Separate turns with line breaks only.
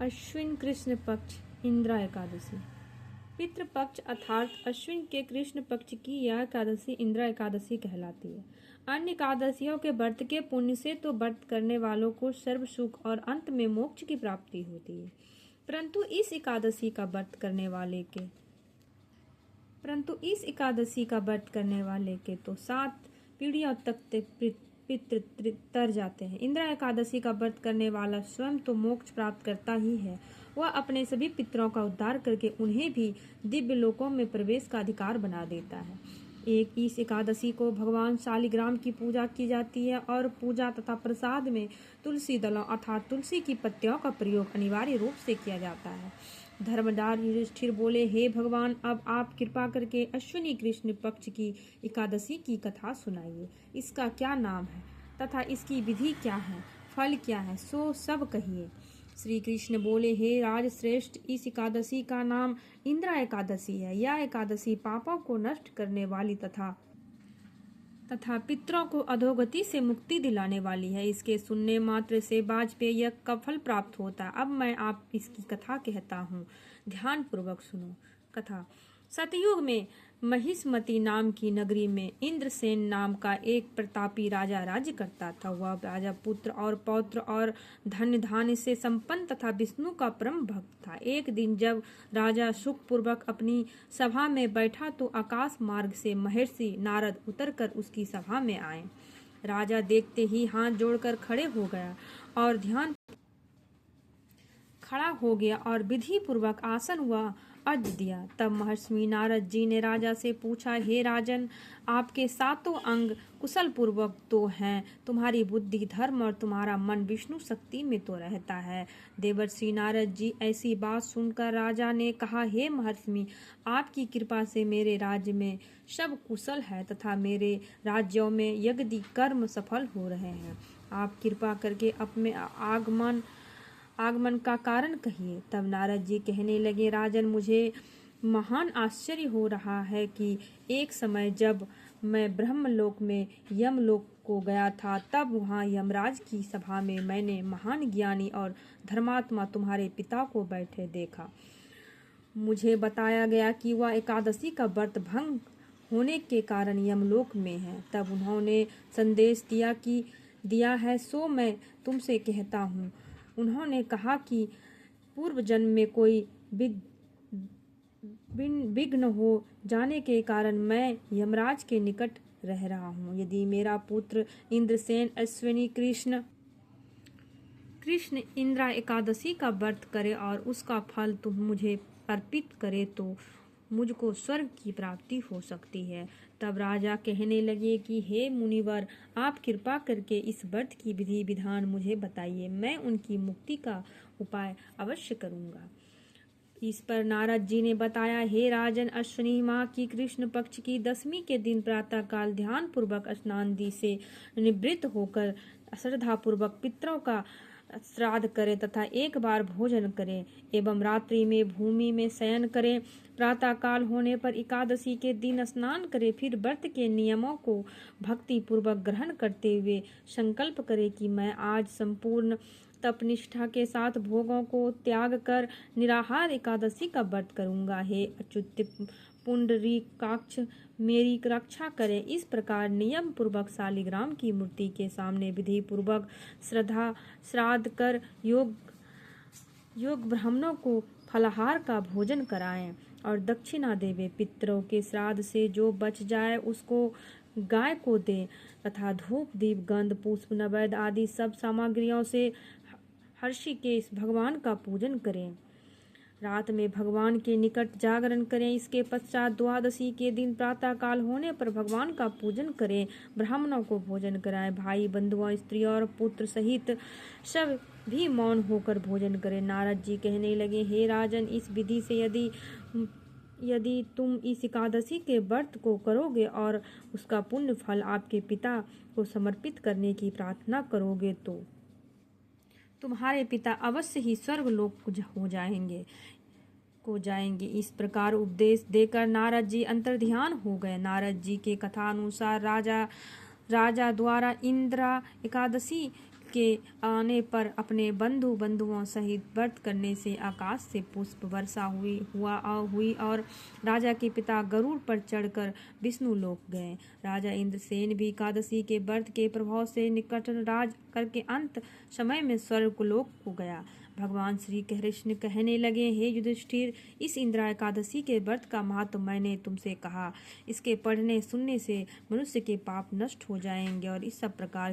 अश्विन कृष्ण पक्ष इंद्रा एकादशी। पितृपक्ष अर्थात अश्विन के कृष्ण पक्ष की यह एकादशी इंद्रा एकादशी कहलाती है। अन्य एकादशियों के व्रत के पुण्य से तो व्रत करने वालों को सर्व सुख और अंत में मोक्ष की प्राप्ति होती है, परंतु इस एकादशी का व्रत करने वाले के तो 7 पीढ़ियों तक पितृ तर जाते हैं। इंद्रा एकादशी का व्रत करने वाला स्वयं तो मोक्ष प्राप्त करता ही है, वह अपने सभी पितरों का उद्धार करके उन्हें भी दिव्य लोकों में प्रवेश का अधिकार बना देता है। इस एकादशी को भगवान शालिग्राम की पूजा की जाती है और पूजा तथा प्रसाद में तुलसी दलों अर्थात तुलसी की पत्तियों का प्रयोग अनिवार्य रूप से किया जाता है। धर्मदार युधिष्ठिर बोले, हे भगवान, अब आप कृपा करके अश्विनी कृष्ण पक्ष की एकादशी की कथा सुनाइए। इसका क्या नाम है तथा इसकी विधि क्या है, फल क्या है, सो सब कहिए। श्री कृष्ण बोले, हे राजश्रेष्ठ, इस एकादशी का नाम इंद्रा एकादशी है। यह एकादशी पापों को नष्ट करने वाली तथा पितरों को अधोगति से मुक्ति दिलाने वाली है। इसके सुनने मात्र से वाजपेय यज्ञ का फल प्राप्त होता है। अब मैं आप इसकी कथा कहता हूँ, ध्यान पूर्वक सुनो। कथा। सतयुग में महिष्मती नाम की नगरी में इंद्रसेन नाम का एक प्रतापी राजा राज्य करता था। वह राजा पुत्र और पौत्र और धन धान्य से संपन्न तथा विष्णु का परम भक्त था। एक दिन जब राजा सुख पूर्वक अपनी सभा में बैठा तो आकाश मार्ग से महर्षि नारद उतरकर उसकी सभा में आए। राजा देखते ही हाथ जोड़कर खड़ा हो गया और विधि पूर्वक आसन हुआ अर्घ दिया। तब महर्षि नारद जी ने राजा से पूछा, हे राजन, आपके 7 अंग कुशल पूर्वक तो हैं, तुम्हारी बुद्धि धर्म और तुम्हारा मन विष्णु शक्ति में तो रहता है। देवर्षि नारद जी ऐसी बात सुनकर राजा ने कहा, हे महर्षि, आपकी कृपा से मेरे राज्य में सब कुशल है तथा मेरे राज्यों में यज्ञ कर्म सफल हो रहे हैं। आप कृपा करके अपने आगमन का कारण कहिए। तब नारद जी कहने लगे, राजन, मुझे महान आश्चर्य हो रहा है कि एक समय जब मैं ब्रह्मलोक में यमलोक को गया था, तब वहाँ यमराज की सभा में मैंने महान ज्ञानी और धर्मात्मा तुम्हारे पिता को बैठे देखा। मुझे बताया गया कि वह एकादशी का व्रत भंग होने के कारण यमलोक में है। तब उन्होंने संदेश दिया है, सो मैं तुमसे कहता हूँ। उन्होंने कहा कि पूर्व जन्म में कोई विघ्न हो जाने के कारण मैं यमराज के निकट रह रहा हूँ। यदि मेरा पुत्र इंद्रसेन अश्विनी कृष्ण इंद्रा एकादशी का व्रत करे और उसका फल तुम मुझे अर्पित करे तो मुझको स्वर्ग की प्राप्ति हो सकती है। तब राजा कहने लगे कि हे मुनिवर, आप कृपा करके इस व्रत की विधि विधान मुझे बताइए, मैं उनकी मुक्ति का उपाय अवश्य करूंगा। इस पर नारद जी ने बताया, हे राजन, अश्विनी माह की कृष्ण पक्ष की 10वीं के दिन प्रातः काल ध्यान पूर्वक स्नानादि से निवृत्त होकर श्रद्धा पूर्वक पितरों का श्राद्ध करें तथा एक बार भोजन करें एवं रात्रि में भूमि में शयन करें। प्रातः काल होने पर एकादशी के दिन स्नान करें, फिर व्रत के नियमों को भक्ति पूर्वक ग्रहण करते हुए संकल्प करें कि मैं आज संपूर्ण तपनिष्ठा के साथ भोगों को त्याग कर निराहार एकादशी का व्रत करूंगा। हे अच्युत पुंडरीकाक्ष, मेरी रक्षा करें। इस प्रकार नियम पूर्वक शालिग्राम की मूर्ति के सामने विधि पूर्वक श्राद्ध कर योग ब्राह्मणों को फलाहार का भोजन कराएं और दक्षिणा देवे। पितरों के श्राद्ध से जो बच जाए उसको गाय को दें तथा धूप दीप गंध पुष्प नैवेद्य आदि सब सामग्रियों से हर्षिकेश भगवान का पूजन करें। रात में भगवान के निकट जागरण करें। इसके पश्चात द्वादशी के दिन प्रातः काल होने पर भगवान का पूजन करें, ब्राह्मणों को भोजन कराएं। भाई बंधुओं स्त्री और पुत्र सहित सब भी मौन होकर भोजन करें। नारद जी कहने लगे, हे राजन, इस विधि से यदि तुम इस एकादशी के व्रत को करोगे और उसका पुण्य फल आपके पिता को समर्पित करने की प्रार्थना करोगे तो तुम्हारे पिता अवश्य ही स्वर्ग लोक हो जाएंगे। इस प्रकार उपदेश देकर नारद जी अंतर्ध्यान हो गए। नारद जी के कथा अनुसार राजा द्वारा इंद्रा एकादशी के आने पर अपने बंधुओं सहित व्रत करने से आकाश से पुष्प वर्षा हुई और राजा के पिता गरुड़ पर चढ़कर विष्णु लोक गए। राजा इंद्रसेन भी एकादशी के व्रत के प्रभाव से निकट राज करके अंत समय में स्वर्ग लोक को गया। भगवान श्री कृष्ण कहने लगे, हे युधिष्ठिर, इस इंदिरा एकादशी के व्रत का महत्व मैंने तुमसे कहा। इसके पढ़ने सुनने से मनुष्य के पाप नष्ट हो जाएंगे और इस सब प्रकार